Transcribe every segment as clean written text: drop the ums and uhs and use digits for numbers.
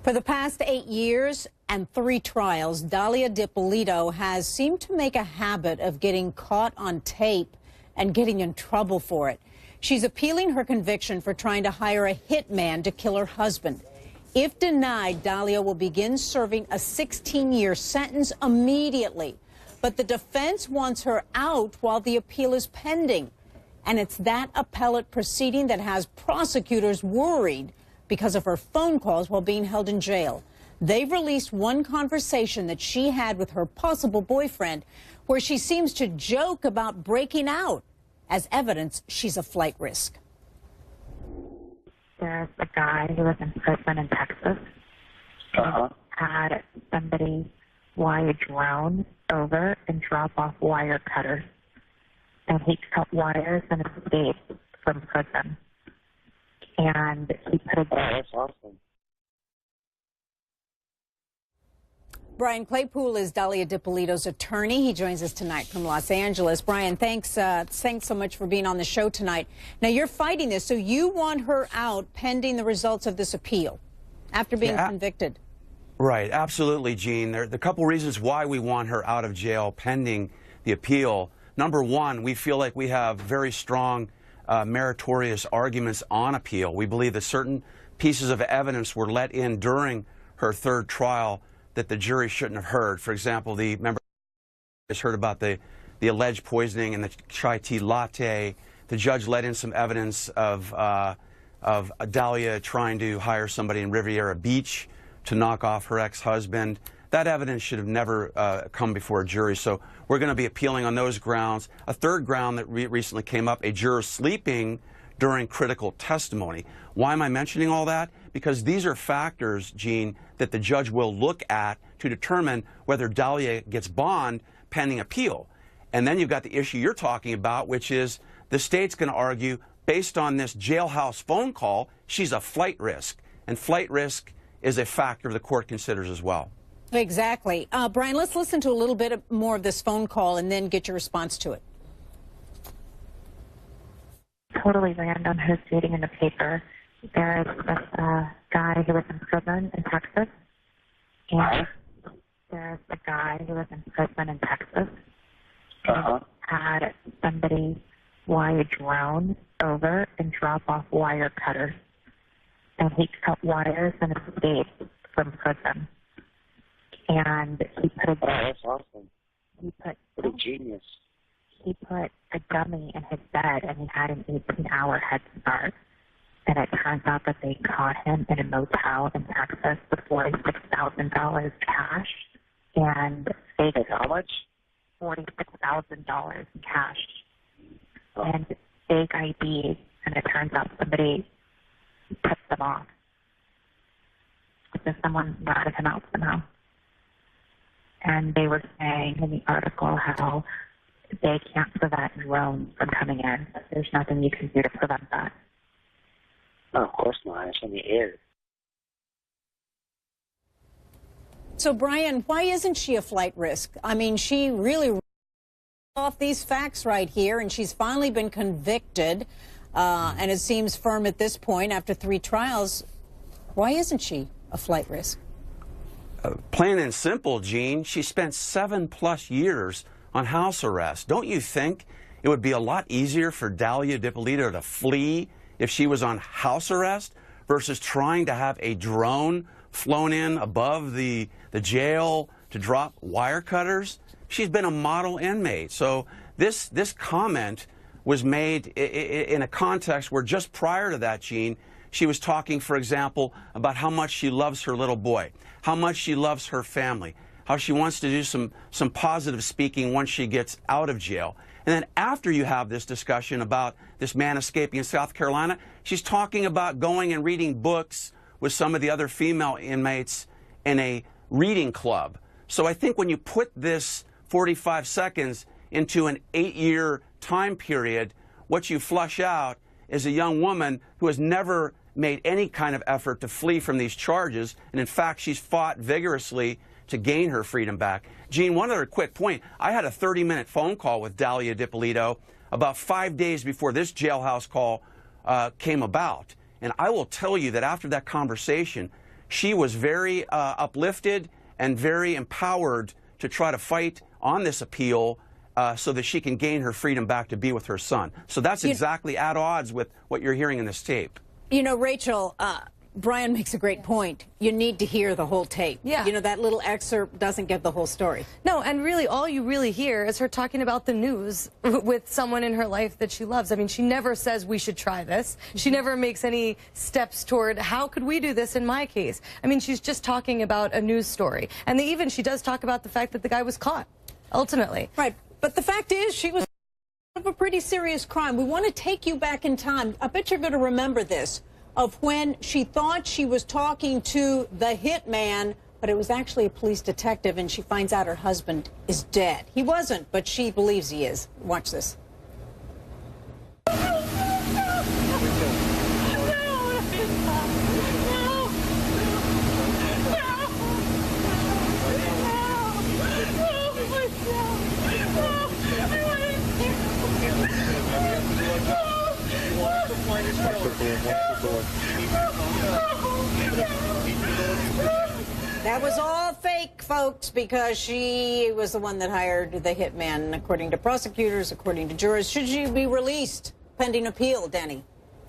For the past 8 years and 3 trials, Dalia Dippolito has seemed to make a habit of getting caught on tape and getting in trouble for it. She's appealing her conviction for trying to hire a hitman to kill her husband. If denied, Dalia will begin serving a 16-year sentence immediately. But the defense wants her out while the appeal is pending. And it's that appellate proceeding that has prosecutors worried because of her phone calls while being held in jail. They've released one conversation that she had with her possible boyfriend where she seems to joke about breaking out. As evidence, she's a flight risk. There's a guy who was in prison in Texas. Had somebody fly a drone over and drop off wire cutters. And he cut wires and escaped from prison. And he put a... That's awesome. Brian Claypool is Dalia Dippolito's attorney. He joins us tonight from Los Angeles. Brian, thanks so much for being on the show tonight. Now, you're fighting this, so you want her out pending the results of this appeal after being convicted. Right, absolutely, Gene. There are a couple reasons why we want her out of jail pending the appeal. Number one, we feel like we have very strong meritorious arguments on appeal. We believe that certain pieces of evidence were let in during her third trial that the jury shouldn't have heard. For example, remember just heard about the alleged poisoning in the chai tea latte. The judge let in some evidence of Dalia trying to hire somebody in Riviera Beach to knock off her ex-husband. That evidence should have never come before a jury, so we're going to be appealing on those grounds. A third ground that recently came up, a juror sleeping during critical testimony. Why am I mentioning all that? Because these are factors, Gene, that the judge will look at to determine whether Dalia gets bond pending appeal. And then you've got the issue you're talking about, which is the state's going to argue, based on this jailhouse phone call, she's a flight risk. And flight risk is a factor the court considers as well. Exactly. Brian, let's listen to a little bit more of this phone call and then get your response to it. Totally random who's reading in the paper. There's this guy who was in prison in Texas. And there's a guy who was in prison in Texas. And had somebody fly a drone over and drop off wire cutters. And he cut wires and escaped from prison. And he put a... That's awesome. What a genius. He put a dummy in his bed, and he had an 18-hour head start. And it turns out that they caught him in a motel in Texas with $46,000 cash. And they... How much? $46,000 in cash. And fake IDs, and it turns out somebody put them off. So someone ratted him out somehow. And they were saying in the article how they can't prevent drones from coming in. There's nothing you can do to prevent that. No, of course not. It's in the air. So, Brian, why isn't she a flight risk? I mean, she really off these facts right here, and she's finally been convicted, and it seems firm at this point after 3 trials. Why isn't she a flight risk? Plain and simple, Gene, she spent 7+ years on house arrest. Don't you think it would be a lot easier for Dalia Dippolito to flee if she was on house arrest versus trying to have a drone flown in above the jail to drop wire cutters? She's been a model inmate. So this comment was made in a context where just prior to that, Gene, she was talking, for example, about how much she loves her little boy, how much she loves her family, how she wants to do some positive speaking once she gets out of jail. And then after you have this discussion about this man escaping in South Carolina, she's talking about going and reading books with some of the other female inmates in a reading club. So I think when you put this 45 seconds into an 8-year time period, what you flush out is a young woman who has never made any kind of effort to flee from these charges, and in fact, she's fought vigorously to gain her freedom back. Gene, one other quick point. I had a 30-minute phone call with Dalia Dippolito about 5 days before this jailhouse call came about, and I will tell you that after that conversation, she was very uplifted and very empowered to try to fight on this appeal so that she can gain her freedom back to be with her son. So that's exactly at odds with what you're hearing in this tape. You know, Rachel, Brian makes a great point. You need to hear the whole tape. Yeah. You know, that little excerpt doesn't get the whole story. No, and really all you really hear is her talking about the news with someone in her life that she loves. I mean, she never says we should try this. She never makes any steps toward how could we do this in my case. I mean, she's just talking about a news story. And she does talk about the fact that the guy was caught, ultimately. Right. But the fact is, she was of a pretty serious crime. We want to take you back in time. I bet you're going to remember this, of when she thought she was talking to the hitman, but it was actually a police detective, and she finds out her husband is dead. He wasn't, but she believes he is. Watch this. That was all fake, folks, because she was the one that hired the hitman, according to prosecutors, according to jurors. Should she be released pending appeal, Danny?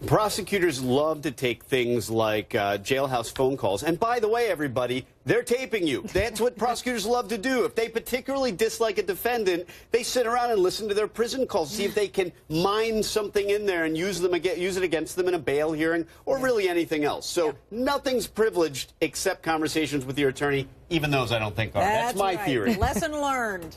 Prosecutors love to take things like jailhouse phone calls. And by the way, everybody, they're taping you. That's what prosecutors love to do. If they particularly dislike a defendant, they sit around and listen to their prison calls, see if they can mine something in there and use it against them in a bail hearing or really anything else. So nothing's privileged except conversations with your attorney, even those I don't think are. That's my theory. Lesson learned.